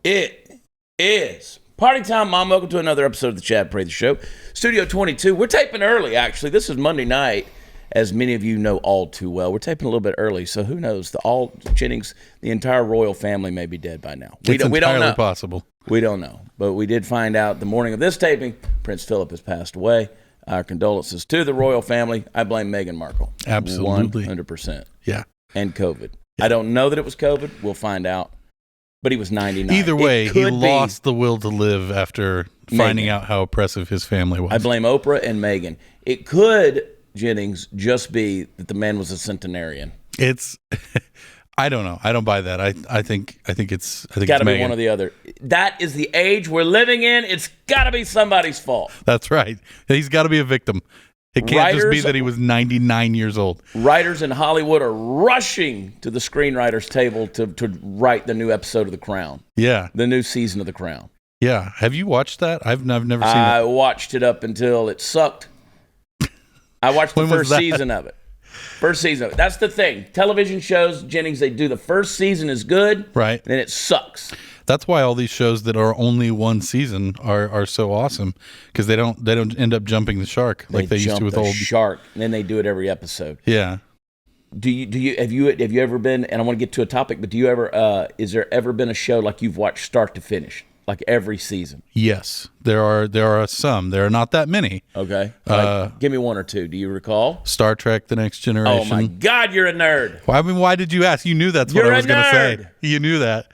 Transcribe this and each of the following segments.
It is party time, Mom. Welcome to another episode of the Chad Prather Show. Studio 22. We're taping early, actually. This is Monday night, as many of you know all too well. We're taping a little bit early, so who knows? Jennings, the entire royal family may be dead by now. We don't know. Entirely possible. We don't know, but we did find out the morning of this taping, Prince Philip has passed away. Our condolences to the royal family. I blame Meghan Markle. Absolutely. 100%. Yeah. And COVID. Yeah. I don't know that it was COVID. We'll find out. But he was 99. Either way, he lost the will to live after finding out how oppressive his family was. I blame Oprah and Meghan. It could, Jennings, just be that the man was a centenarian. It's, I don't know. I don't buy that. I think it's got to be one or the other. That is the age we're living in. It's got to be somebody's fault. That's right. He's got to be a victim. It can't just be that he was 99 years old. Writers in Hollywood are rushing to the screenwriter's table to write the new episode of The Crown. Yeah. The new season of The Crown. Yeah. Have you watched that? I've never seen it. I watched it up until it sucked. I watched the first season of it. First season of it. That's the thing. Television shows, Jennings, they do the first season is good. Right. Then it sucks. That's why all these shows that are only one season are so awesome, because they don't end up jumping the shark like they used to with old shark. And then they do it every episode. Yeah. Have you ever been? And I want to get to a topic, but do you ever? Is there ever been a show like you've watched start to finish, like every season? Yes, there are some. There are not that many. Okay. Give me one or two. Do you recall? Star Trek: The Next Generation. Oh my God, you're a nerd. Well, I mean, why did you ask? You knew that's what I was going to say. You knew that.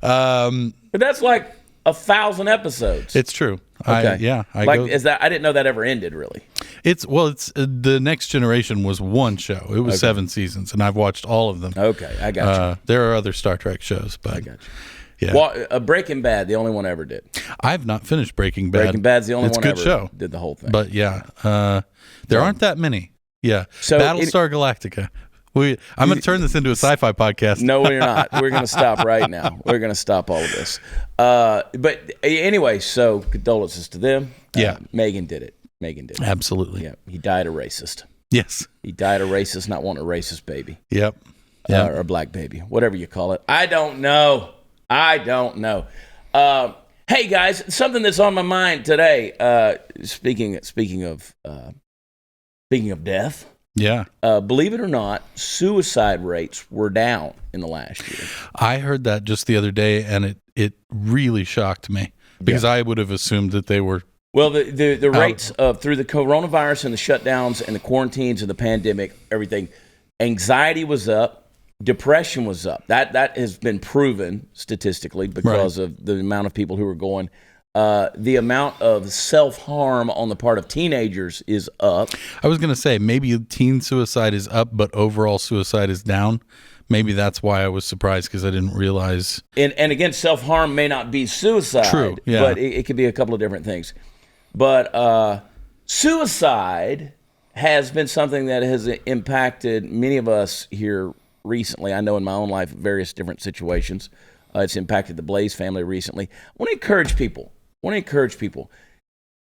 But that's like 1,000 episodes. It's true. Okay. Is that? I didn't know that ever ended. Really. It's The Next Generation was one show. It was 7 seasons, and I've watched all of them. Okay, I got you. There are other Star Trek shows, but I got you. Yeah. Well, Breaking Bad, the only one I ever did. I've not finished Breaking Bad. Breaking Bad's the only one I ever show. Did the whole thing. But yeah, there aren't that many. Yeah. So Battlestar Galactica. I'm going to turn this into a sci-fi podcast. No, we're not. We're going to stop right now. We're going to stop all of this. But anyway, so condolences to them. Yeah. Meghan did it. Absolutely. Yeah. He died a racist. Yes. He died a racist, not wanting a racist baby. Yep. Or a black baby, whatever you call it. I don't know. Hey guys, something that's on my mind today. Speaking of death. Yeah. Believe it or not, suicide rates were down in the last year. I heard that just the other day, and it really shocked me, because I would have assumed that they were. Well, the rates of through the coronavirus and the shutdowns and the quarantines and the pandemic, everything, anxiety was up. Depression was up. That has been proven statistically because of the amount of people who are going. The amount of self-harm on the part of teenagers is up. I was going to say, maybe teen suicide is up, but overall suicide is down. Maybe that's why I was surprised, because I didn't realize. And again, self-harm may not be suicide. True, yeah. But it could be a couple of different things. But suicide has been something that has impacted many of us here recently. I know in my own life, various different situations. It's impacted the Blaze family recently. I want to encourage people.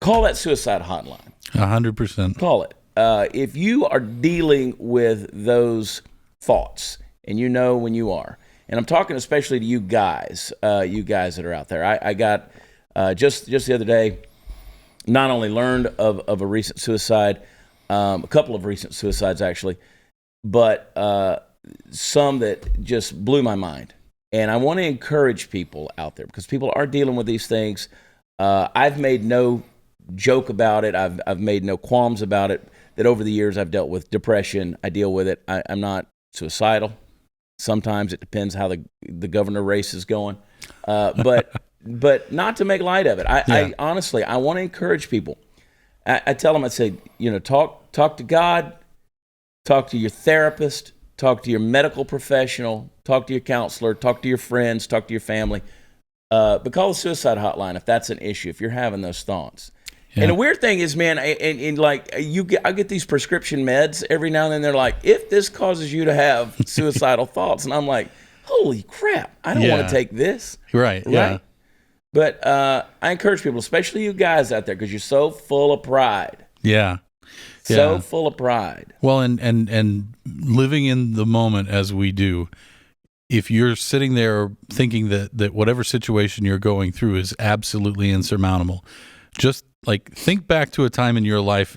Call that suicide hotline. 100%. Call it. If you are dealing with those thoughts, and you know when you are, and I'm talking especially to you guys that are out there. I got just the other day, not only learned of a recent suicide, a couple of recent suicides actually, but some that just blew my mind. And I want to encourage people out there, because people are dealing with these things. I've made no joke about it. I've made no qualms about it, that over the years I've dealt with depression. I deal with it. I'm not suicidal. Sometimes it depends how the governor race is going. But not to make light of it. I honestly, I want to encourage people. I tell them, I say, talk to God, talk to your therapist, talk to your medical professional, talk to your counselor, talk to your friends, talk to your family. But call the suicide hotline if that's an issue, if you're having those thoughts. Yeah. And the weird thing is, man, I get these prescription meds every now and then. They're like, if this causes you to have suicidal thoughts, and I'm like, holy crap, I don't want to take this. Right. Yeah. But I encourage people, especially you guys out there, because you're so full of pride. Yeah. So full of pride. Well, and living in the moment as we do, if you're sitting there thinking that whatever situation you're going through is absolutely insurmountable, just like think back to a time in your life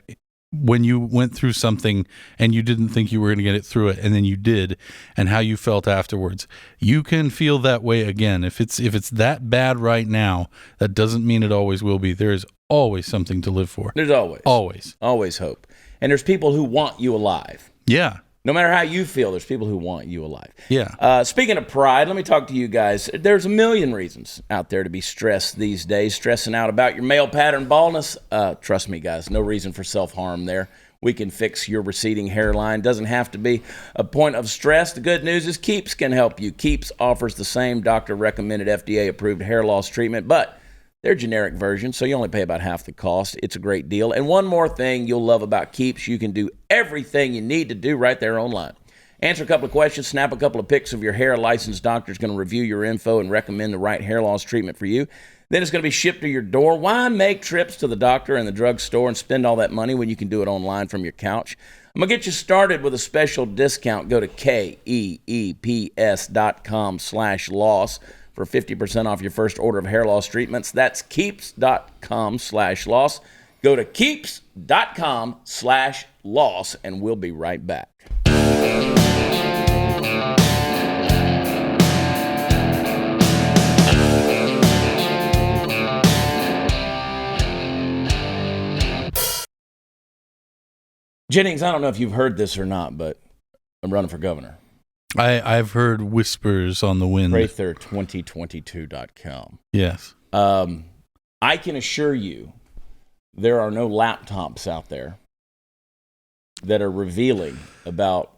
when you went through something and you didn't think you were going to get it through it, and then you did, and how you felt afterwards. You can feel that way again. If it's that bad right now, that doesn't mean it always will be. There is always something to live for. There's always hope. And there's people who want you alive. Yeah. No matter how you feel, there's people who want you alive. Yeah. Speaking of pride, let me talk to you guys. There's a million reasons out there to be stressed these days, stressing out about your male pattern baldness. Trust me, guys, no reason for self-harm there. We can fix your receding hairline. Doesn't have to be a point of stress. The good news is Keeps can help you. Keeps offers the same doctor-recommended FDA-approved hair loss treatment, but they're generic versions, so you only pay about half the cost. It's a great deal. And one more thing you'll love about Keeps, you can do everything you need to do right there online. Answer a couple of questions, snap a couple of pics of your hair. A licensed doctor is going to review your info and recommend the right hair loss treatment for you. Then it's going to be shipped to your door. Why make trips to the doctor and the drugstore and spend all that money when you can do it online from your couch? I'm going to get you started with a special discount. Go to keeps.com/loss. for 50% off your first order of hair loss treatments. That's keeps.com/loss. Go to keeps.com/loss, and we'll be right back. Jennings, I don't know if you've heard this or not, but I'm running for governor. I've heard whispers on the wind. Prather2022.com. Yes. I can assure you there are no laptops out there that are revealing about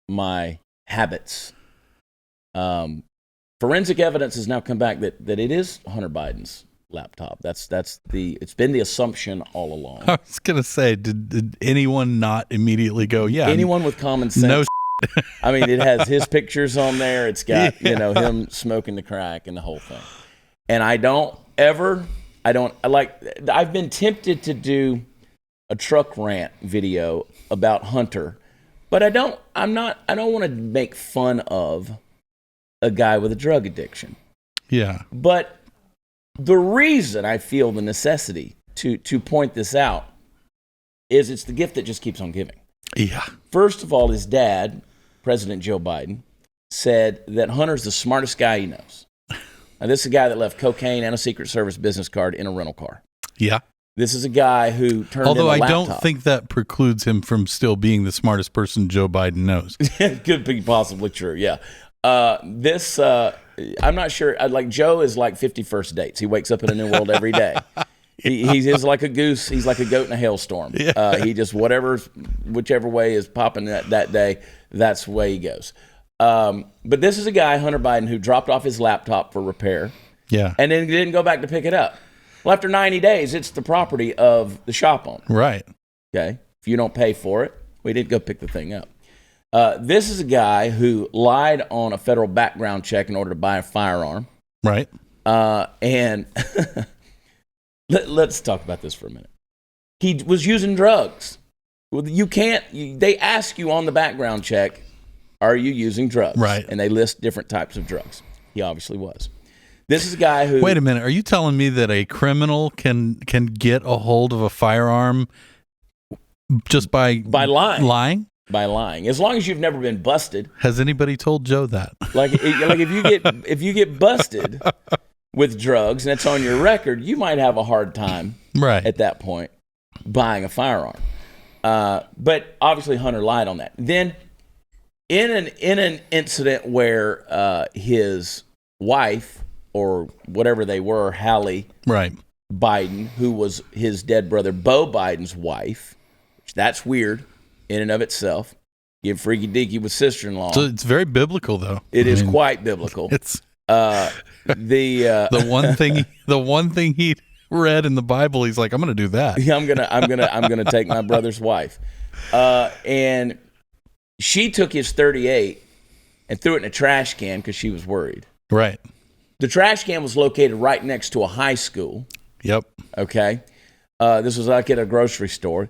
my habits. Forensic evidence has now come back that it is Hunter Biden's laptop. It's been the assumption all along. I was going to say, did anyone not immediately go, yeah. Anyone with common sense. No. I mean, it has his pictures on there. It's got, him smoking the crack and the whole thing. And I've been tempted to do a truck rant video about Hunter, but I don't want to make fun of a guy with a drug addiction. Yeah. But the reason I feel the necessity to point this out is it's the gift that just keeps on giving. Yeah. First of all, his dad, President Joe Biden, said that Hunter's the smartest guy he knows. Now, this is a guy that left cocaine and a Secret Service business card in a rental car. Yeah. This is a guy who turned Although in a I laptop. don't think that precludes him from still being the smartest person Joe Biden knows. It could be possibly true, yeah. I'm not sure. Joe is like 50 first dates. He wakes up in a new world every day. He's like a goose. He's like a goat in a hailstorm. Yeah. He just whichever way is popping that day, that's the way he goes. But this is a guy, Hunter Biden, who dropped off his laptop for repair. Yeah. And then didn't go back to pick it up. Well, after 90 days, it's the property of the shop owner. Right. Okay. If you don't pay for it, we didn't go pick the thing up. This is a guy who lied on a federal background check in order to buy a firearm. Right. And let's talk about this for a minute. He was using drugs. Well, they ask you on the background check, are you using drugs? Right. And they list different types of drugs. He obviously was. This is a guy who... Wait a minute. Are you telling me that a criminal can get a hold of a firearm just by lying? By lying, as long as you've never been busted. Has anybody told Joe that? If you get busted with drugs and it's on your record, you might have a hard time at that point buying a firearm. But obviously Hunter lied on that. Then in an incident where his wife, or whatever they were, Hallie Biden, who was his dead brother Beau Biden's wife, which that's weird in and of itself. Get freaky deaky with sister-in-law. So it's very biblical, though. It is quite biblical. It's the one thing he read in the Bible. He's like, I'm going to do that. Yeah, I'm gonna take my brother's wife, and she took his .38 and threw it in a trash can because she was worried. Right. The trash can was located right next to a high school. Yep. Okay. This was like at a grocery store.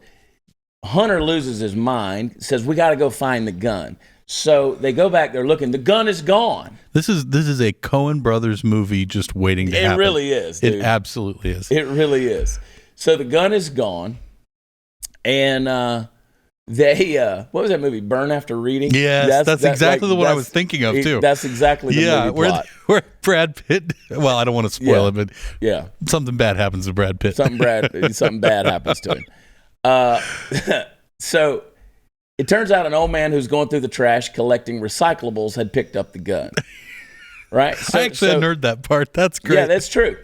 Hunter loses his mind, says, we got to go find the gun. So they go back, they're looking, the gun is gone. This is a Coen Brothers movie just waiting to happen. It really is, dude. It absolutely is. It really is. So the gun is gone, and they, what was that movie, Burn After Reading? Yes, that's exactly the one I was thinking of, too. That's exactly the movie plot. Where Brad Pitt, well, I don't want to spoil it, but something bad happens to Brad Pitt. Something bad happens to him. So it turns out an old man who's going through the trash collecting recyclables had picked up the gun. Right? I actually hadn't heard that part. That's great. Yeah, that's true.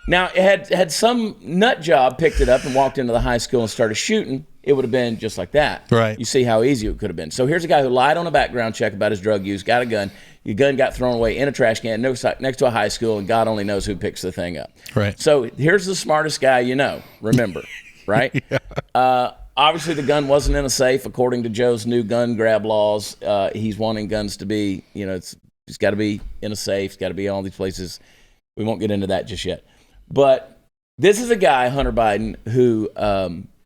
Now, had some nut job picked it up and walked into the high school and started shooting, it would have been just like that. Right. You see how easy it could have been. So here's a guy who lied on a background check about his drug use, got a gun. Your gun got thrown away in a trash can next to a high school, and God only knows who picks the thing up. Right. So here's the smartest guy you know. Remember, right? Yeah. Obviously, the gun wasn't in a safe, according to Joe's new gun grab laws. He's wanting guns to be, it's got to be in a safe. It's got to be in all these places. We won't get into that just yet. But this is a guy, Hunter Biden, who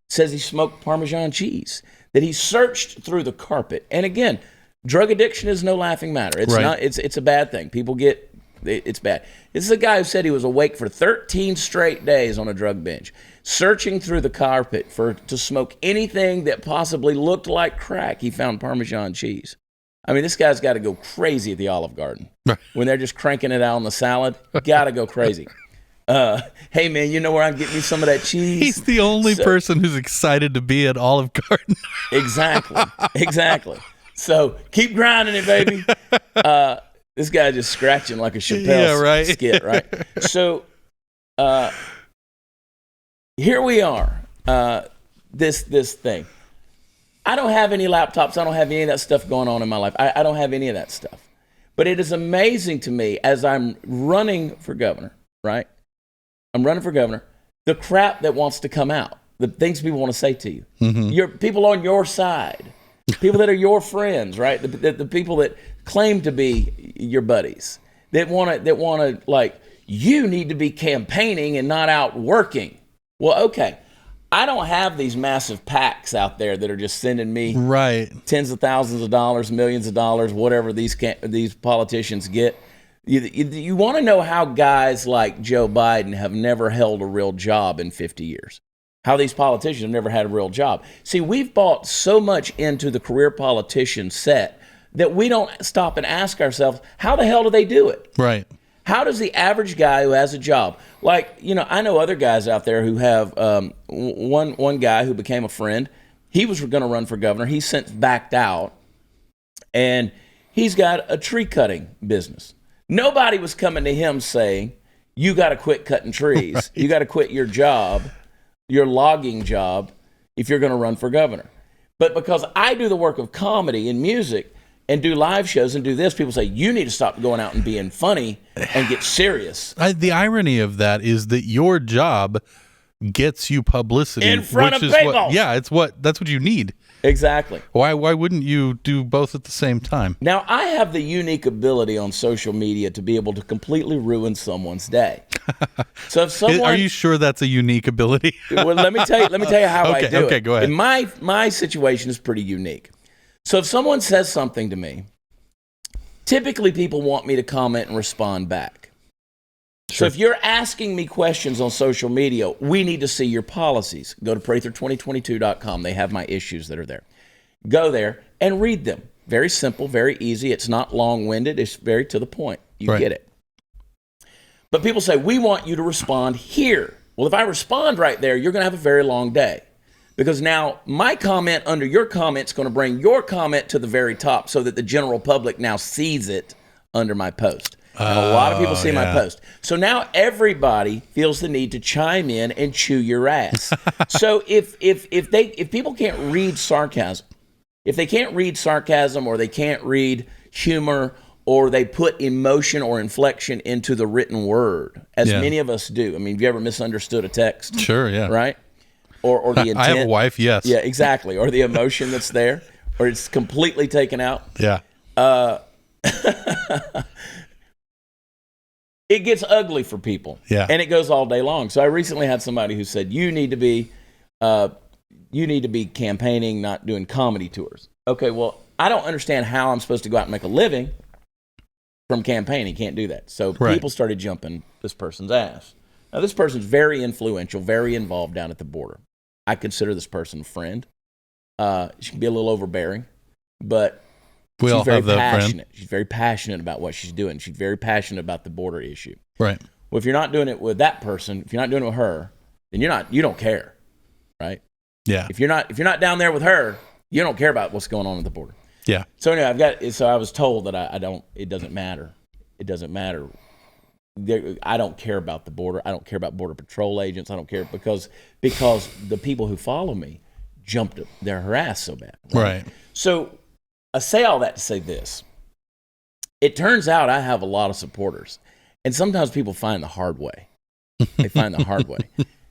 says he smoked Parmesan cheese, that he searched through the carpet. And again, drug addiction is no laughing matter. It's not. It's a bad thing. People it's bad. This is a guy who said he was awake for 13 straight days on a drug binge, searching through the carpet to smoke anything that possibly looked like crack. He found Parmesan cheese. I mean, this guy's got to go crazy at the Olive Garden when they're just cranking it out on the salad. Got to go crazy. Hey, man, you know where I'm getting me some of that cheese? He's the only person who's excited to be at Olive Garden. Exactly. So keep grinding it, baby. This guy just scratching like a Chappelle skit, right? So here we are. This thing. I don't have any laptops. I don't have any of that stuff going on in my life. I don't have any of that stuff. But it is amazing to me as I'm running for governor, right? I'm running for governor. The crap that wants to come out, the things people want to say to you, your people on your side, people that are your friends, right? The people that claim to be your buddies, that want to like, you need to be campaigning and not out working. Well, okay. I don't have these massive PACs out there that are just sending me tens of thousands of dollars, millions of dollars, whatever these politicians get. You want to know how guys like Joe Biden have never held a real job in 50 years. How these politicians have never had a real job. See, we've bought so much into the career politician set that we don't stop and ask ourselves, how the hell do they do it? Right. How does the average guy who has a job, like, I know other guys out there who have, one guy who became a friend, he was going to run for governor. He's since backed out, and he's got a tree cutting business. Nobody was coming to him saying, you got to quit cutting trees. Right. You got to quit your job, your logging job, if you're going to run for governor. But because I do the work of comedy and music, and do live shows and do this, people say, you need to stop going out and being funny and get serious. The irony of that is that your job gets you publicity. In front of people. That's what you need. Exactly. Why wouldn't you do both at the same time? Now, I have the unique ability on social media to be able to completely ruin someone's day. So if someone... Are you sure that's a unique ability? Well, let me tell you how I do it. Okay, go ahead. And my situation is pretty unique. So if someone says something to me, typically people want me to comment and respond back. Sure. So if you're asking me questions on social media, we need to see your policies. Go to Prather2022.com. They have my issues that are there. Go there and read them. Very simple, very easy. It's not long-winded. It's very to the point. You get it. But people say, we want you to respond here. Well, if I respond right there, you're going to have a very long day. Because now my comment under your comment is going to bring your comment to the very top so that the general public now sees it under my post. Now, a lot of people see my post. So now everybody feels the need to chime in and chew your ass. So if people can't read sarcasm, if they can't read sarcasm or they can't read humor or they put emotion or inflection into the written word, as many of us do. I mean, have you ever misunderstood a text? Sure, yeah. Right? Or the intent. I have a wife, yes. Yeah, exactly. Or the emotion that's there, or it's completely taken out. Yeah. It gets ugly for people. Yeah. And it goes all day long. So I recently had somebody who said, you need to be, you need to be campaigning, not doing comedy tours. Okay, well, I don't understand how I'm supposed to go out and make a living from campaigning. Can't do that. So people started jumping this person's ass. Now, this person's very influential, very involved down at the border. I consider this person a friend. She can be a little overbearing, but she's very passionate. She's very passionate about what she's doing. She's very passionate about the border issue. Right. Well, if you're not doing it with that person, if you're not doing it with her, then you don't care, right? Yeah. If you're not down there with her, you don't care about what's going on at the border. Yeah. So anyway, I was told that I don't. It doesn't matter. It doesn't matter. I don't care about the border. I don't care about border patrol agents. I don't care because the people who follow me jumped their harass so bad. Right. So I say all that to say this. It turns out I have a lot of supporters, and sometimes people find the hard way. They find the hard way.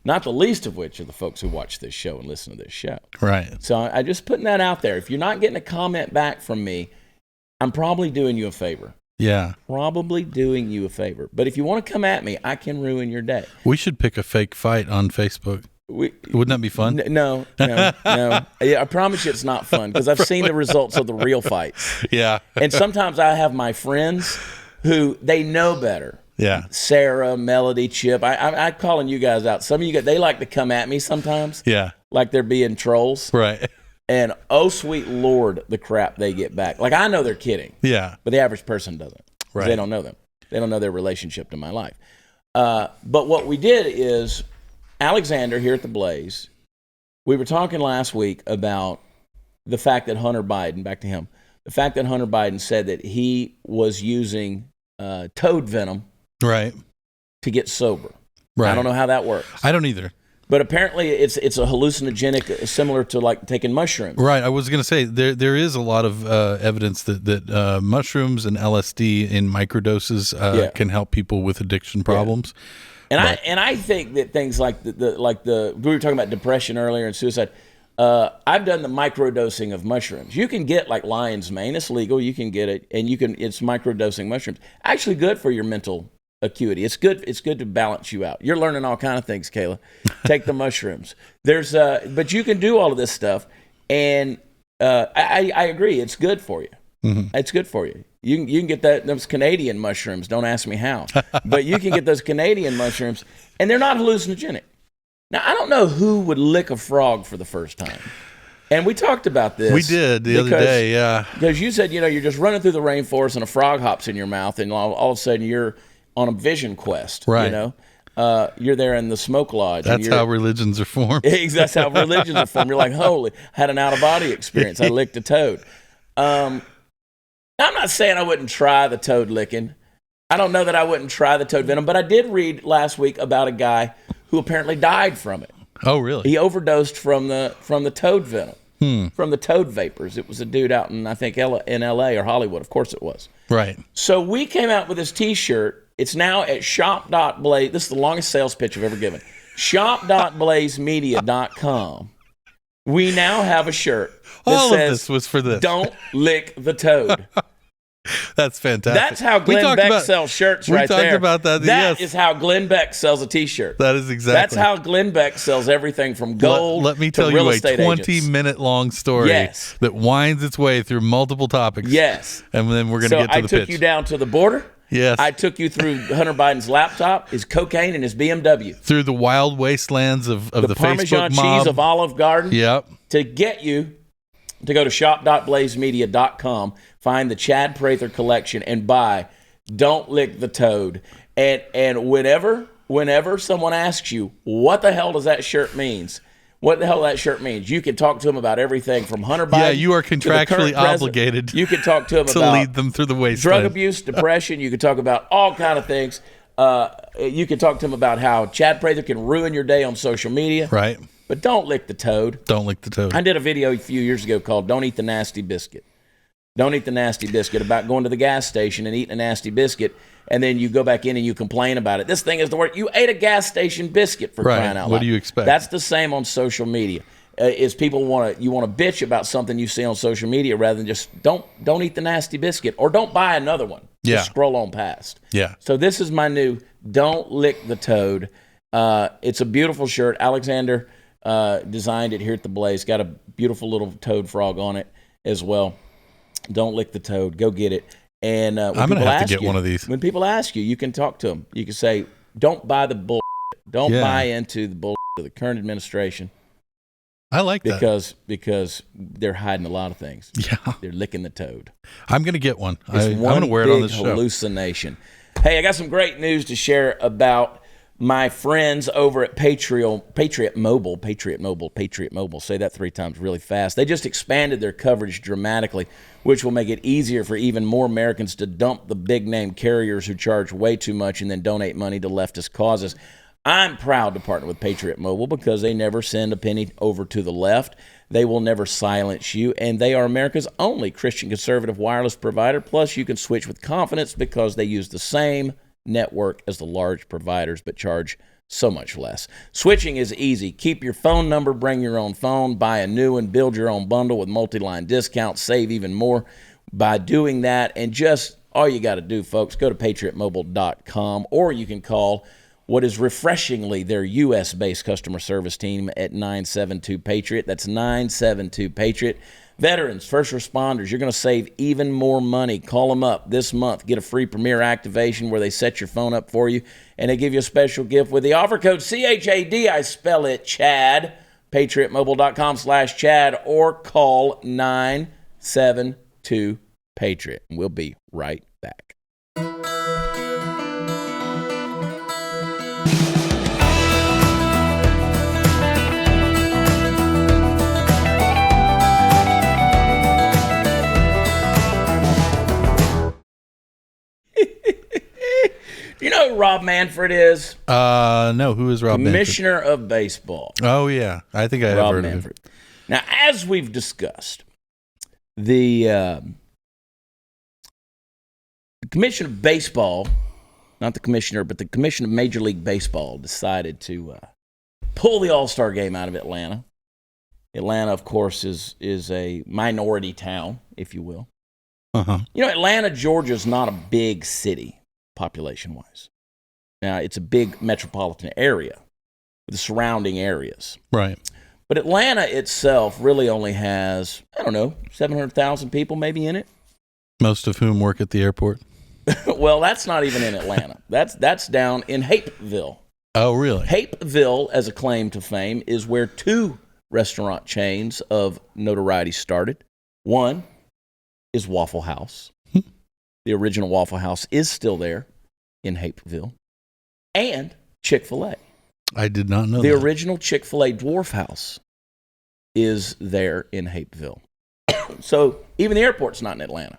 Not the least of which are the folks who watch this show and listen to this show. Right. So I just putting that out there. If you're not getting a comment back from me, I'm probably doing you a favor. Yeah. Probably doing you a favor. But if you want to come at me, I can ruin your day. We should pick a fake fight on Facebook. Wouldn't that be fun? No. I promise you it's not fun because I've seen the results of the real fights. Yeah. And sometimes I have my friends who they know better. Yeah. Sarah, Melody, Chip. I'm calling you guys out. Some of you guys, they like to come at me sometimes. Yeah. Like they're being trolls. Right. And oh, sweet Lord, the crap they get back. Like I know they're kidding. Yeah. But the average person doesn't. Right. They don't know them. They don't know their relationship to my life. But what we did is Alexander here at the Blaze, we were talking last week about the fact that Hunter Biden, back to him, the fact that Hunter Biden said that he was using toad venom to get sober. Right. I don't know how that works. I don't either. But apparently it's a hallucinogenic, similar to like taking mushrooms. Right. I was going to say there is a lot of evidence that mushrooms and LSD in microdoses can help people with addiction problems. Yeah. And I think that things like the we were talking about depression earlier and suicide. I've done the microdosing of mushrooms. You can get like lion's mane. It's legal. You can get it, and it's microdosing mushrooms. Actually, good for your mental acuity. It's good to balance you out. You're learning all kind of things, Kayla. Take the mushrooms. But you can do all of this stuff, and I agree. It's good for you. Mm-hmm. It's good for you. You can get those Canadian mushrooms. Don't ask me how, but you can get those Canadian mushrooms, and they're not hallucinogenic. Now I don't know who would lick a frog for the first time. And we talked about this. We did the other day, yeah. Because you said, you're just running through the rainforest and a frog hops in your mouth, and all of a sudden you're on a vision quest, right? You're there in the smoke lodge. That's how religions are formed. That's how religions are formed. You're like, holy, had an out-of-body experience. I licked a toad. I'm not saying I wouldn't try the toad licking. I don't know that I wouldn't try the toad venom, but I did read last week about a guy who apparently died from it. Oh, really? He overdosed from the toad venom, from the toad vapors. It was a dude out in, I think, in L.A. or Hollywood. Of course it was. Right. So we came out with this T-shirt. It's now at shop.blaze. This is the longest sales pitch I've ever given. Shop.blazemedia.com. We now have a shirt that All says, of this was for this. Don't lick the toad. That's fantastic. That's how Glenn Beck sells shirts right there. We talked about that. That is how Glenn Beck sells a T-shirt. That is exactly. That's how Glenn Beck sells everything from gold Let me tell to real you estate a 20-minute long story that winds its way through multiple topics. Yes. And then we're going to get to the pitch. I took you down to the border. Yes. I took you through Hunter Biden's laptop, his cocaine, and his BMW. Through the wild wastelands of the Parmesan Facebook mob. cheese of Olive Garden. Yep. To get you to go to shop.blazemedia.com, find the Chad Prather collection, and buy Don't Lick the Toad. And whenever someone asks you, what the hell does that shirt means? What the hell that shirt means? You can talk to them about everything from Hunter Biden. Yeah, you are contractually obligated. You can talk to them to about lead them through the wasteland. Drug abuse, depression. You can talk about all kind of things. You can talk to them about how Chad Prather can ruin your day on social media. Right. But don't lick the toad. Don't lick the toad. I did a video a few years ago called "Don't Eat the Nasty Biscuit." Don't eat the nasty biscuit, about going to the gas station and eating a nasty biscuit, and then you go back in and you complain about it. This thing is the worst. You ate a gas station biscuit, for crying out loud. What do you expect? That's the same on social media. Is people want to bitch about something you see on social media rather than just don't eat the nasty biscuit or don't buy another one. Yeah. Just scroll on past. Yeah. So this is my new Don't Lick the Toad. It's a beautiful shirt. Alexander designed it here at the Blaze. Got a beautiful little toad frog on it as well. Don't lick the toad. Go get it. And when I'm going to people have to ask get you- one of these. When people ask you, you can talk to them. You can say, don't buy the bull. Don't buy into the bull of the current administration. I like that. Because they're hiding a lot of things. Yeah. They're licking the toad. I'm going to get one. It's I'm one going to wear it big on this show. hallucination. Hey, I got some great news to share about my friends over at Patriot Mobile. Say that 3 times really fast. They just expanded their coverage dramatically, which will make it easier for even more Americans to dump the big-name carriers who charge way too much and then donate money to leftist causes. I'm proud to partner with Patriot Mobile because they never send a penny over to the left. They will never silence you, and they are America's only Christian conservative wireless provider. Plus, you can switch with confidence because they use the same network as the large providers but charge so much less. Switching is easy. Keep your phone number, bring your own phone, buy a new one, build your own bundle with multi-line discounts, save even more by doing that. And just all you got to do, folks, go to patriotmobile.com, or you can call what is refreshingly their U.S.-based customer service team at 972-PATRIOT. That's 972-PATRIOT. Veterans, first responders, you're going to save even more money. Call them up this month. Get a free Premier activation where they set your phone up for you, and they give you a special gift with the offer code CHAD. I spell it Chad. PatriotMobile.com/Chad, or call 972-PATRIOT. We'll be right back. You know who Rob Manfred is? No, who is Rob Manfred? Commissioner of Baseball. Oh, yeah. I think I have Rob heard Manfred. of him. Now, as we've discussed, the Commission of Baseball, not the commissioner, but the Commission of Major League Baseball decided to pull the All-Star game out of Atlanta. Atlanta, of course, is a minority town, if you will. Uh-huh. You know, Atlanta, Georgia is not a big city, population-wise. Now, it's a big metropolitan area with the surrounding areas. Right. But Atlanta itself really only has, 700,000 people maybe in it. Most of whom work at the airport. Well, that's not even in Atlanta. That's down in Hapeville. Oh, really? Hapeville, as a claim to fame, is where 2 restaurant chains of notoriety started. One is Waffle House. The original Waffle House is still there in Hapeville. And Chick-fil-A. I did not know The that. original Chick-fil-A Dwarf House is there in Hapeville. So even the airport's not in Atlanta.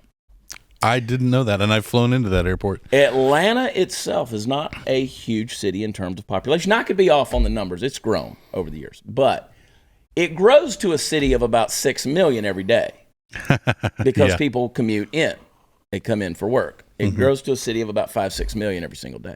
I didn't know that, and I've flown into that airport. Atlanta itself is not a huge city in terms of population. I could be off on the numbers. It's grown over the years. But it grows to a city of about 6 million every day because Yeah. people commute in. They come in for work. It grows to a city of about 5-6 million every single day.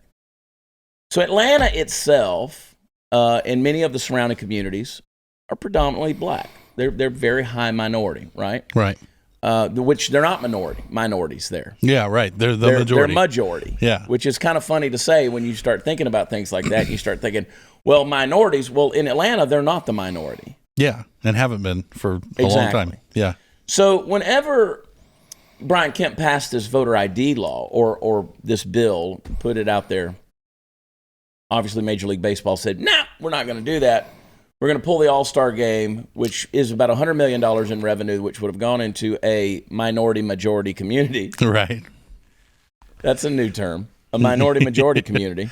So Atlanta itself and many of the surrounding communities are predominantly black. They're very high minority, right? Right. Which they're not minorities there. Yeah, right. They're the They're majority. majority. Yeah. Which is kind of funny to say when you start thinking about things like that. You start thinking, well, minorities, well, in Atlanta, they're not the minority. Yeah, and haven't been for a long time. Yeah. So whenever Brian Kemp passed this voter ID law or this bill, put it out there, obviously Major League Baseball said, nah, we're not going to do that. We're going to pull the All-Star game, which is about $100 million in revenue, which would have gone into a minority-majority community. Right. That's a new term, a minority-majority community.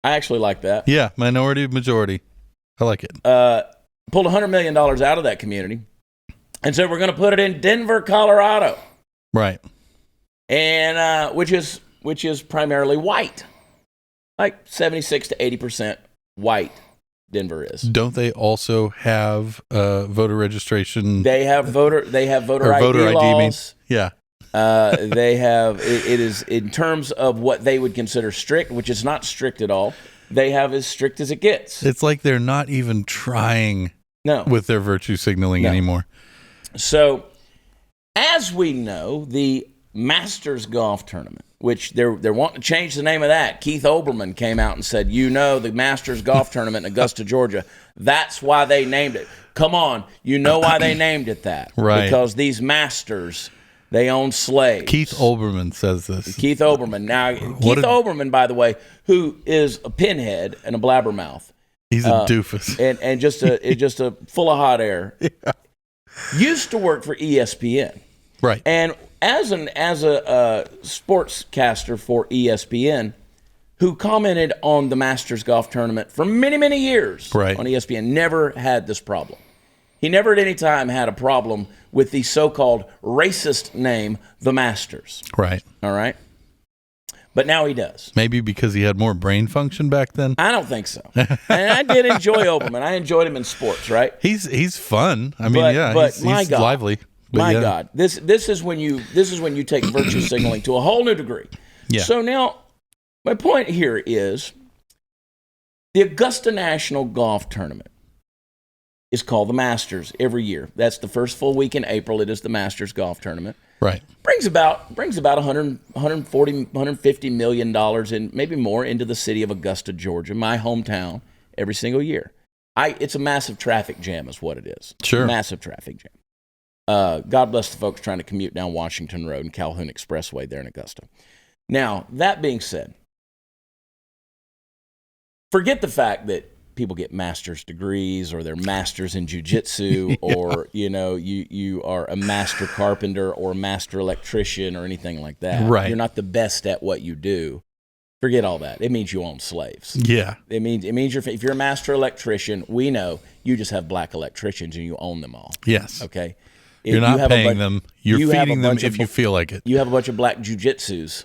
I actually like that. Yeah, minority, majority. I like it. Pulled $100 million out of that community and said we're going to put it in Denver, Colorado. Right. And which is primarily white. Like 76 to 80% white Denver is. Don't they also have voter registration? They have voter or ID voter laws. ID means? Yeah. They have it is in terms of what they would consider strict, which is not strict at all. They have as strict as it gets. It's like they're not even trying with their virtue signaling anymore. So, as we know, the Masters Golf Tournament, which they're wanting to change the name of that. Keith Olbermann came out and said, the Masters Golf Tournament in Augusta, Georgia, that's why they named it. Come on, you know why they named it that. Right. Because these masters, they own slaves. Keith Olbermann says this. Keith Olbermann. Now, Olbermann, by the way, who is a pinhead and a blabbermouth. He's a doofus. And just a full of hot air. Yeah. Used to work for ESPN. Right. And as a sportscaster for ESPN, who commented on the Masters Golf Tournament for many, many years on ESPN, never had this problem. He never at any time had a problem with the so-called racist name, the Masters. Right. All right? But now he does. Maybe because he had more brain function back then? I don't think so. And I did enjoy Olbermann. I enjoyed him in sports, right? He's fun. I mean, he's God, lively. My God, this is when you take virtue signaling to a whole new degree. Yeah. So now, my point here is the Augusta National Golf Tournament is called the Masters every year. That's the first full week in April. It is the Masters Golf Tournament. Right. Brings about 140, 150 million dollars and maybe more into the city of Augusta, Georgia, my hometown, every single year. It's a massive traffic jam, is what it is. Sure. Massive traffic jam. God bless the folks trying to commute down Washington Road and Calhoun Expressway there in Augusta. Now, that being said, forget the fact that people get master's degrees or they're masters in jiu-jitsu or, you are a master carpenter or a master electrician or anything like that. Right. You're not the best at what you do. Forget all that. It means you own slaves. Yeah. It means if you're a master electrician, we know you just have black electricians and you own them all. Yes. Okay? You're not paying them. You're feeding them if you feel like it. You have a bunch of black jiu-jitsus.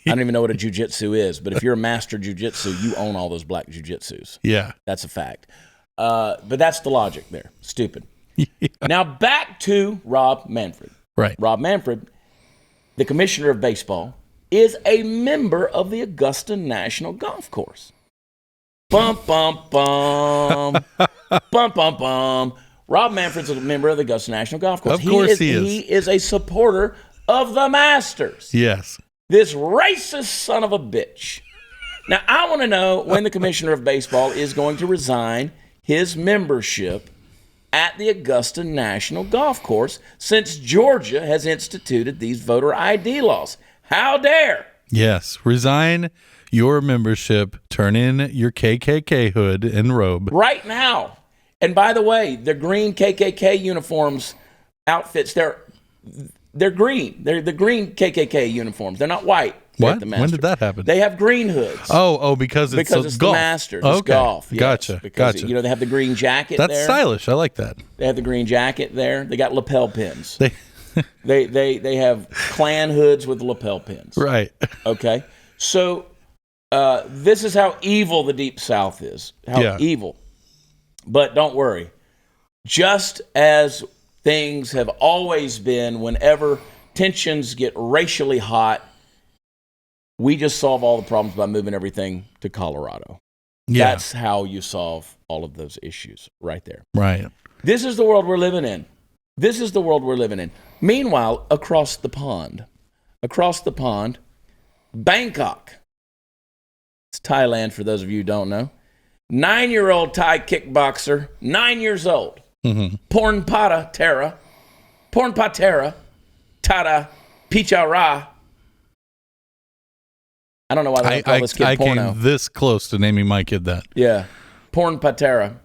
I don't even know what a jiu-jitsu is, but if you're a master jiu-jitsu, you own all those black jiu-jitsus. Yeah. That's a fact. But that's the logic there. Stupid. Yeah. Now back to Rob Manfred. Right. Rob Manfred, the commissioner of baseball, is a member of the Augusta National Golf Course. Bum, bum, bum. Bum, bum, bum. Rob Manfred's a member of the Augusta National Golf Course. Of course he is. He is a supporter of the Masters. Yes. This racist son of a bitch. Now, I want to know when the commissioner of baseball is going to resign his membership at the Augusta National Golf Course since Georgia has instituted these voter ID laws. How dare? Yes. Resign your membership. Turn in your KKK hood and robe. Right now. And by the way, the green KKK uniforms, outfits, they're green. They're the green KKK uniforms. They're not white. What? When did that happen? They have green hoods. Oh, because it's golf. The Masters. Okay. It's golf. Yes, Gotcha. Because, Gotcha. they have the green jacket That's there. stylish. I like that. They have the green jacket there. They got lapel pins. They have Klan hoods with lapel pins. Right. Okay. So this is how evil the Deep South is. How evil. But don't worry. Just as things have always been, whenever tensions get racially hot, we just solve all the problems by moving everything to Colorado. Yeah. That's how you solve all of those issues right there. Right. This is the world we're living in. Meanwhile, across the pond, Bangkok. It's Thailand for those of you who don't know. 9-year-old Thai kickboxer, 9 years old. Mm-hmm. Pornpata Tara Pichara. I don't know why they call this kid porno. I came this close to naming my kid that. Yeah. Pornpatera.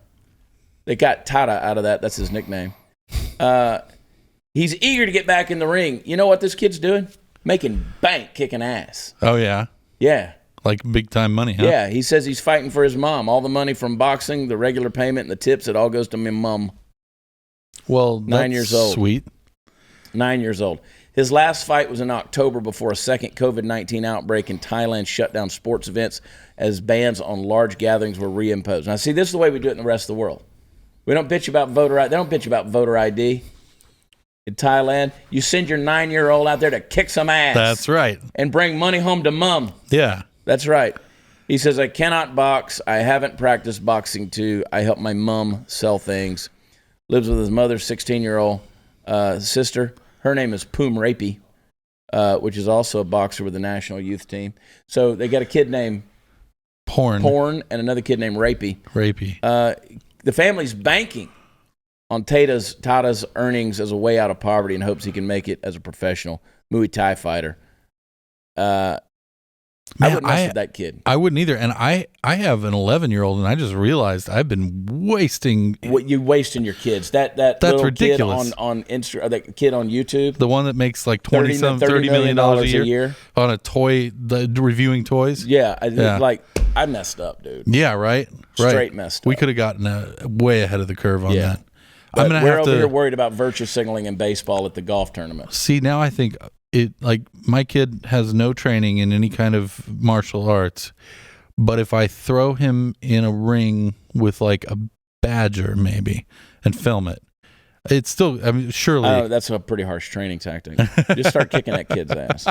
They got Tata out of that. That's his nickname. He's eager to get back in the ring. You know what this kid's doing? Making bank kicking ass. Oh, yeah? Yeah. Like big time money, huh? Yeah. He says he's fighting for his mom. All the money from boxing, the regular payment, and the tips, it all goes to my mom. Well, 9 years old. Sweet. 9 years old. His last fight was in October before a second COVID-19 outbreak in Thailand shut down sports events as bans on large gatherings were reimposed. Now, see, this is the way we do it in the rest of the world. We don't bitch about voter ID. They don't bitch about voter ID. In Thailand, you send your 9-year-old out there to kick some ass. That's right. And bring money home to mom. Yeah. That's right. He says, I cannot box. I haven't practiced boxing too. I help my mom sell things. Lives with his mother's 16-year-old sister. Her name is Poom Rapey. which is also a boxer with the national youth team. So they got a kid named Porn and another kid named Rapey. The family's banking on Tata's earnings as a way out of poverty and hopes he can make it as a professional Muay Thai fighter. I wouldn't mess with that kid. I wouldn't either. And I have an 11-year-old, and I just realized I've been wasting. What you wasting your kids? That's ridiculous. Kid on Insta, that kid on YouTube, the one that makes like $30 million a year on a toy, reviewing toys. Yeah, I messed up, dude. Yeah, right. Straight messed up. We could have gotten way ahead of the curve on that. But we're over here worried about virtue signaling in baseball at the golf tournament. See, now I think my kid has no training in any kind of martial arts, but if I throw him in a ring with like a badger maybe and film it, it's still, surely. That's a pretty harsh training tactic. Just start kicking that kid's ass.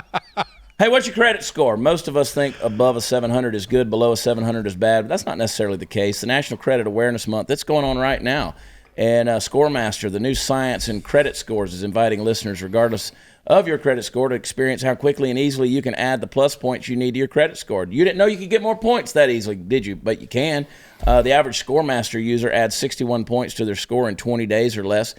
Hey, what's your credit score? Most of us think above a 700 is good, below a 700 is bad, but that's not necessarily the case. The National Credit Awareness Month, that's going on right now. And Scoremaster, the new science in credit scores, is inviting listeners, regardless of your credit score, to experience how quickly and easily you can add the plus points you need to your credit score. You didn't know you could get more points that easily, did you? But you can. The average Scoremaster user adds 61 points to their score in 20 days or less.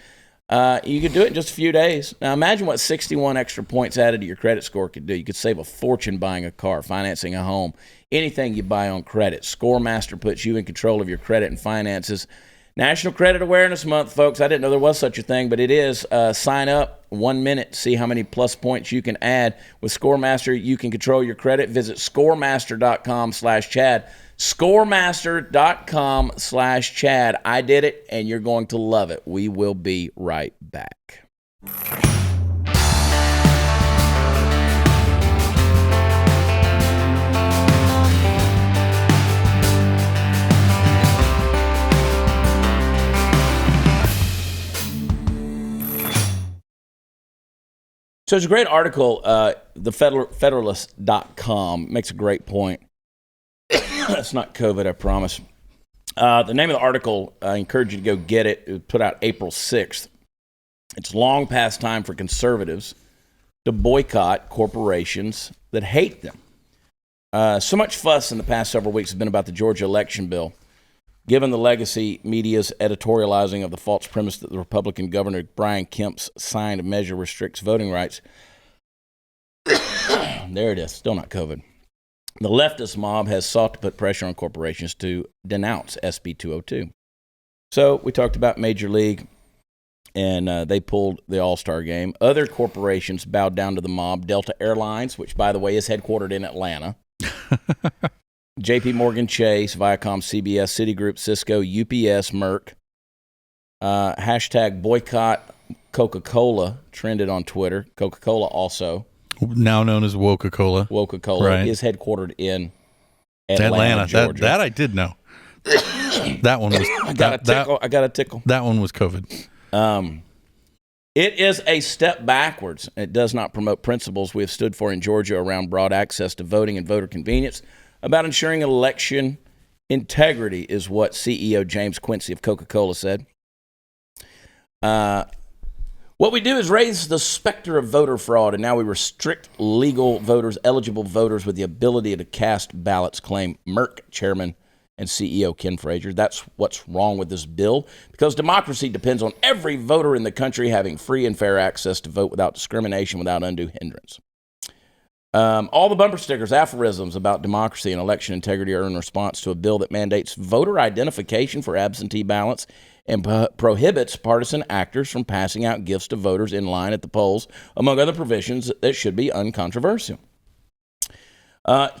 You could do it in just a few days. Now, imagine what 61 extra points added to your credit score could do. You could save a fortune buying a car, financing a home, anything you buy on credit. Scoremaster puts you in control of your credit and finances. National Credit Awareness Month, folks. I didn't know there was such a thing, but it is. Sign up 1 minute, see how many plus points you can add. With Scoremaster, you can control your credit. Visit scoremaster.com/Chad. Scoremaster.com/Chad. I did it, and you're going to love it. We will be right back. So there's a great article, the Federalist.com makes a great point. It's not COVID, I promise. The name of the article, I encourage you to go get it. It was put out April 6th. It's long past time for conservatives to boycott corporations that hate them. So much fuss in the past several weeks has been about the Georgia election bill. Given the legacy media's editorializing of the false premise that the Republican Governor Brian Kemp's signed measure restricts voting rights, there it is, still not COVID. The leftist mob has sought to put pressure on corporations to denounce SB 202. So we talked about Major League, and they pulled the All-Star game. Other corporations bowed down to the mob. Delta Airlines, which, by the way, is headquartered in Atlanta. JP Morgan Chase, Viacom, CBS, Citigroup, Cisco, UPS, Merck. Hashtag boycott Coca-Cola trended on Twitter. Coca-Cola also. Now known as Woca-Cola. Woca-Cola right. is headquartered in Atlanta, Georgia. That I did know. That one was. I got a tickle. That one was COVID. It is a step backwards. It does not promote principles we have stood for in Georgia around broad access to voting and voter convenience. About ensuring election integrity is what CEO James Quincy of Coca-Cola said. What we do is raise the specter of voter fraud, and now we restrict legal voters, eligible voters with the ability to cast ballots, claim Merck chairman and CEO Ken Frazier. That's what's wrong with this bill, because democracy depends on every voter in the country having free and fair access to vote without discrimination, without undue hindrance. All the bumper stickers, aphorisms about democracy and election integrity are in response to a bill that mandates voter identification for absentee ballots and prohibits partisan actors from passing out gifts to voters in line at the polls, among other provisions that should be uncontroversial.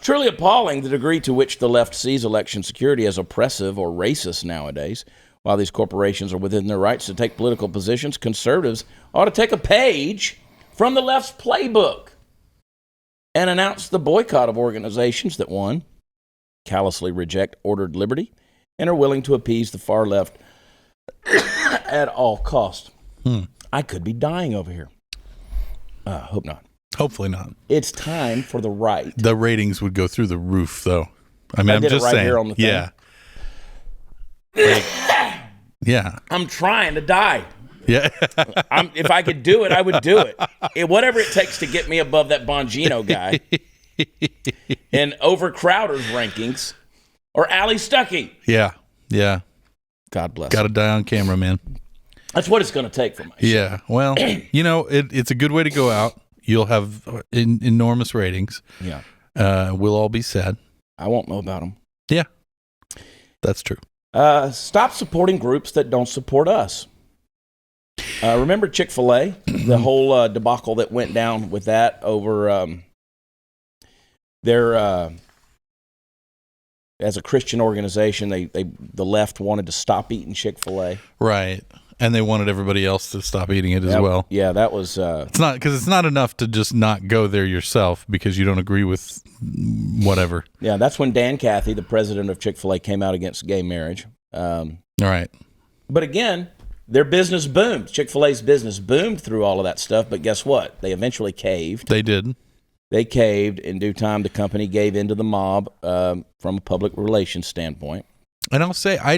Truly appalling the degree to which the left sees election security as oppressive or racist nowadays. While these corporations are within their rights to take political positions, conservatives ought to take a page from the left's playbook and announce the boycott of organizations that, one, callously reject ordered liberty and are willing to appease the far left at all costs. I could be dying over here. Hope not. Hopefully not. It's time for the right. The ratings would go through the roof, though. I mean, I'm did just it right saying. Here on the thing. Yeah. Like, yeah. I'm trying to die. Yeah. If I could do it, I would do it. Whatever it takes to get me above that Bongino guy and over Crowder's rankings or Ali Stuckey. Yeah. Yeah. God bless. Got to die on camera, man. That's what it's going to take for me. Yeah. Well, it's a good way to go out. You'll have enormous ratings. Yeah. We'll all be sad. I won't know about them. Yeah. That's true. Stop supporting groups that don't support us. Remember Chick-fil-A? The whole debacle that went down with that over their as a Christian organization, the left wanted to stop eating Chick-fil-A. Right. And they wanted everybody else to stop eating it as well. Yeah, that was... it's not enough to just not go there yourself because you don't agree with whatever. Yeah, that's when Dan Cathy, the president of Chick-fil-A, came out against gay marriage. All right. But again, their business boomed. Chick-fil-A's business boomed through all of that stuff, but guess what? They eventually caved. They did. They caved. In due time, the company gave in to the mob from a public relations standpoint. And I'll say, I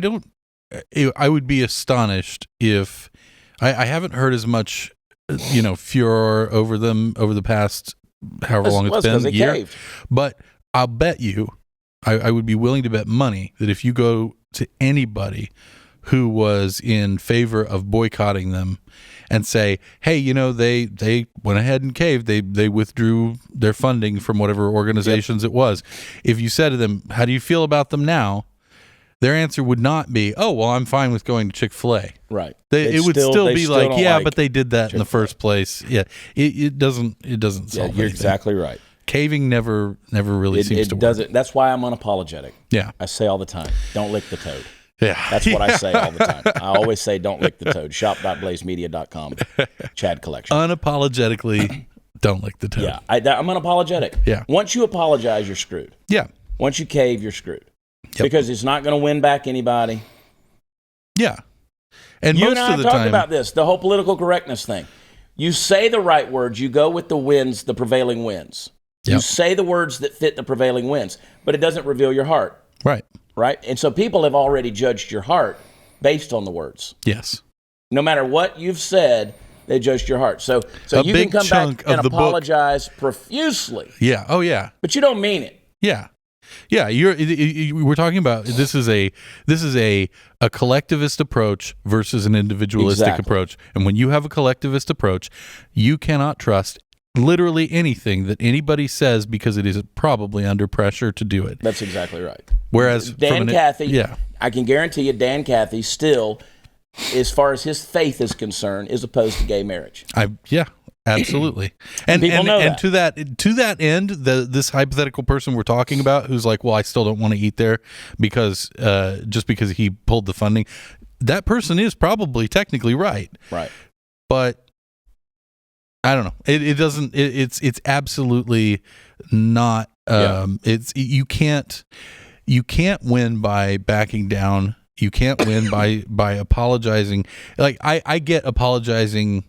would be astonished if I haven't heard as much, furor over them over the past however long it's been, year. Caved. But I'll bet you, I would be willing to bet money that if you go to anybody who was in favor of boycotting them and say, hey, they went ahead and caved, they withdrew their funding from whatever organizations it was. If you said to them, how do you feel about them now? Their answer would not be, oh, well, I'm fine with going to Chick-fil-A. Right. It would still be like, yeah, but they did that in the first place. Yeah. It doesn't solve you're anything. Exactly right. Caving never really seems to work. That's why I'm unapologetic. Yeah. I say all the time, don't lick the toad. Yeah. That's what I say all the time. I always say, don't lick the toad. Shop.blazemedia.com. Chad Collection. Unapologetically, don't lick the toad. Yeah. I'm unapologetic. Yeah. Once you apologize, you're screwed. Yeah. Once you cave, you're screwed. Yep. Because it's not going to win back anybody. Yeah. And you most and I of the have talked time, about this, the whole political correctness thing. You say the right words, you go with the prevailing winds. Yep. You say the words that fit the prevailing winds, but it doesn't reveal your heart. Right. Right? And so people have already judged your heart based on the words. Yes. No matter what you've said, they judged your heart. So you can come back and apologize profusely. Yeah. Oh, yeah. But you don't mean it. Yeah. Yeah, we're talking about this is a collectivist approach versus an individualistic approach. And when you have a collectivist approach, you cannot trust literally anything that anybody says because it is probably under pressure to do it. That's exactly right. Whereas Dan Cathy, I can guarantee you Dan Cathy still, as far as his faith is concerned, is opposed to gay marriage. Absolutely. And people know that. to that end, this hypothetical person we're talking about who's like, well, I still don't want to eat there because just because he pulled the funding, that person is probably technically right. Right. But I don't know. It's absolutely not you can't win by backing down. You can't win by apologizing. Like I get apologizing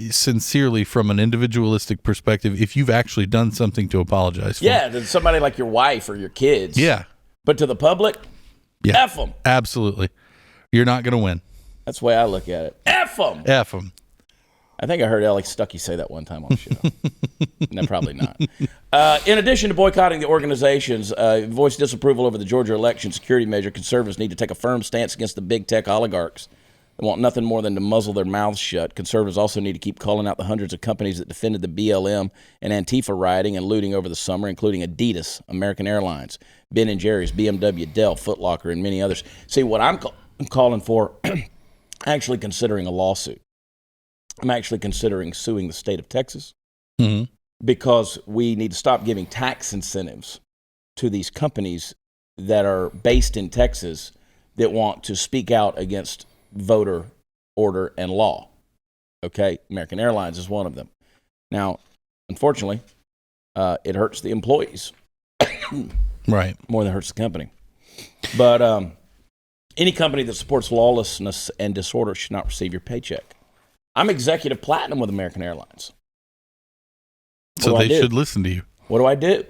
sincerely from an individualistic perspective if you've actually done something to apologize for. Yeah, to somebody like your wife or your kids. Yeah. But to the public, F them. Absolutely. You're not going to win. That's the way I look at it. F them. F them. I think I heard Alex Stuckey say that one time on the show. No, probably not. In addition to boycotting the organizations, voice disapproval over the Georgia election security measure, conservatives need to take a firm stance against the big tech oligarchs. They want nothing more than to muzzle their mouths shut. Conservatives also need to keep calling out the hundreds of companies that defended the BLM and Antifa rioting and looting over the summer, including Adidas, American Airlines, Ben & Jerry's, BMW, Dell, Foot Locker, and many others. See, what I'm calling for, actually considering a lawsuit. I'm actually considering suing the state of Texas because we need to stop giving tax incentives to these companies that are based in Texas that want to speak out against voter order and law. Okay, American Airlines is one of them. Now, unfortunately, it hurts the employees, right, more than it hurts the company. But any company that supports lawlessness and disorder should not receive your paycheck. I'm executive platinum with American Airlines. So they should listen to you. What do I do?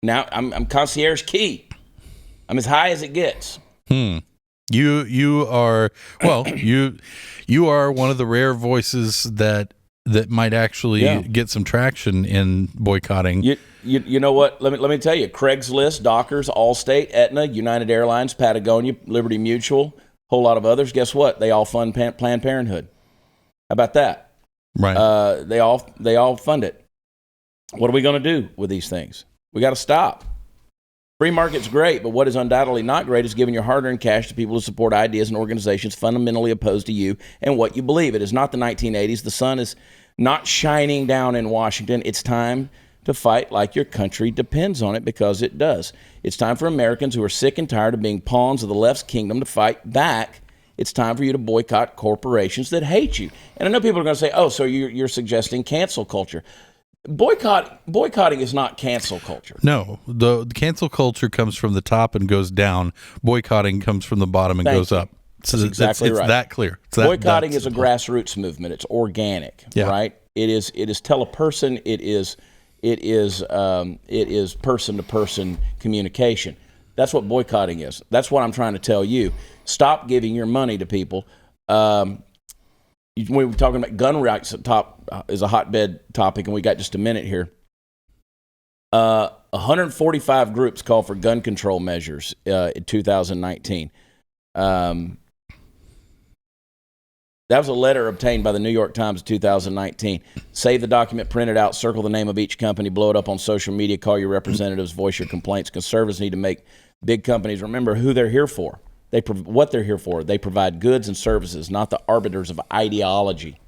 Now I'm concierge key. I'm as high as it gets. You are you are one of the rare voices that might actually get some traction in boycotting. You know what? Let me tell you. Craigslist, Dockers, Allstate, Aetna, United Airlines, Patagonia, Liberty Mutual, whole lot of others. Guess what? They all fund Planned Parenthood. How about that? Right. They all fund it. What are we going to do with these things? We got to stop. Free market's great, but what is undoubtedly not great is giving your hard-earned cash to people who support ideas and organizations fundamentally opposed to you and what you believe. It is not the 1980s. The sun is not shining down in Washington. It's time to fight like your country depends on it, because it does. It's time for Americans who are sick and tired of being pawns of the left's kingdom to fight back. It's time for you to boycott corporations that hate you. And I know people are going to say, oh, so you're suggesting cancel culture. Boycotting is not cancel culture. No, the cancel culture comes from the top and goes down. Boycotting comes from the bottom and goes up. So that's exactly right. It's that clear. Boycotting is a grassroots movement. It's organic, right? It is teleperson. It is person to person communication. That's what boycotting is. That's what I'm trying to tell you. Stop giving your money to people. We were talking about gun rights is a hotbed topic, and we got just a minute here. 145 groups called for gun control measures in 2019. That was a letter obtained by the New York Times in 2019. Save the document, print it out, circle the name of each company, blow it up on social media, call your representatives, voice your complaints. Conservatives need to make big companies remember who they're here for. What they're here for. They provide goods and services, not the arbiters of ideology.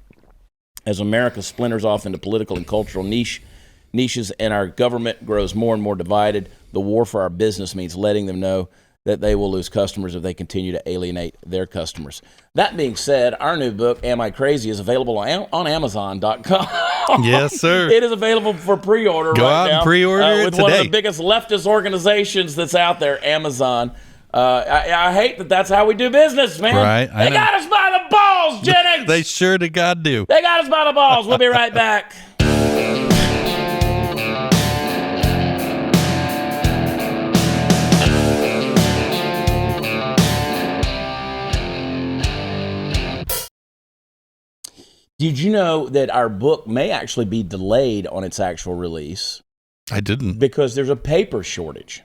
As America splinters off into political and cultural niches and our government grows more and more divided, the war for our business means letting them know that they will lose customers if they continue to alienate their customers. That being said, our new book, Am I Crazy?, is available on Amazon.com. Yes, sir. It is available for pre-order right now. Go out and pre-order it with today. One of the biggest leftist organizations that's out there, Amazon. I hate that that's how we do business, man. Right. They got us by the balls, Jennings. They sure to God do. They got us by the balls. We'll be right back. Did you know that our book may actually be delayed on its actual release? I didn't. Because there's a paper shortage.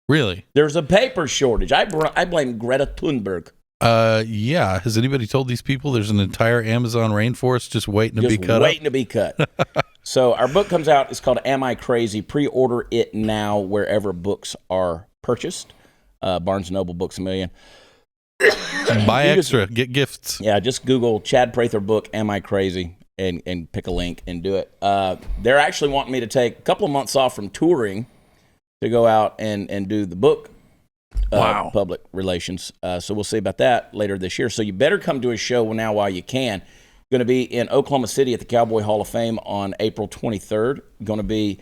Really? There's a paper shortage. I blame Greta Thunberg. Yeah. Has anybody told these people there's an entire Amazon rainforest just waiting to be cut up? Waiting to be cut. So our book comes out. It's called Am I Crazy? Pre-order it now wherever books are purchased. Barnes & Noble, Books A Million. Buy extra. Get gifts. Yeah, just Google Chad Prather book, Am I Crazy? And pick a link and do it. They're actually wanting me to take a couple of months off from touring to go out and do the book public relations. So we'll see about that later this year. So you better come to a show now while you can. Going to be in Oklahoma City at the Cowboy Hall of Fame on April 23rd. Going to be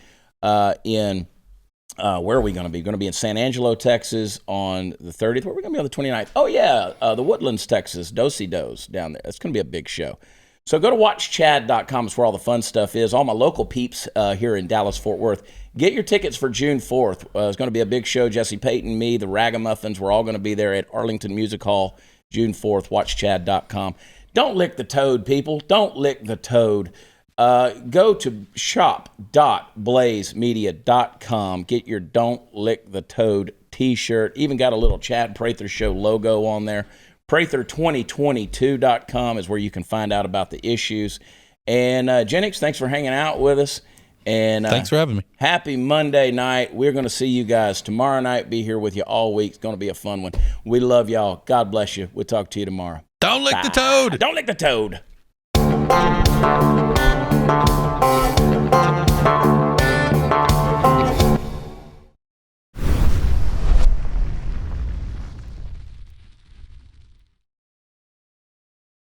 in, where are we going to be? Going to be in San Angelo, Texas on the 30th. Where are we going to be on the 29th? Oh, yeah, the Woodlands, Texas, Do-Si-Do's down there. It's going to be a big show. So go to watchchad.com. It's where all the fun stuff is. All my local peeps here in Dallas, Fort Worth. Get your tickets for June 4th. It's going to be a big show. Jesse Payton, me, the Ragamuffins, we're all going to be there at Arlington Music Hall June 4th. Watchchad.com. Don't lick the toad, people. Don't lick the toad. Go to shop.blazemedia.com. Get your Don't Lick the Toad t-shirt. Even got a little Chad Prather Show logo on there. Prather2022.com is where you can find out about the issues. And Jennings, thanks for hanging out with us. And thanks for having me. Happy Monday night. We're going to see you guys tomorrow night. Be here with you all week. It's going to be a fun one. We love y'all. God bless you. We'll talk to you tomorrow. Don't lick the toad. Don't lick the toad.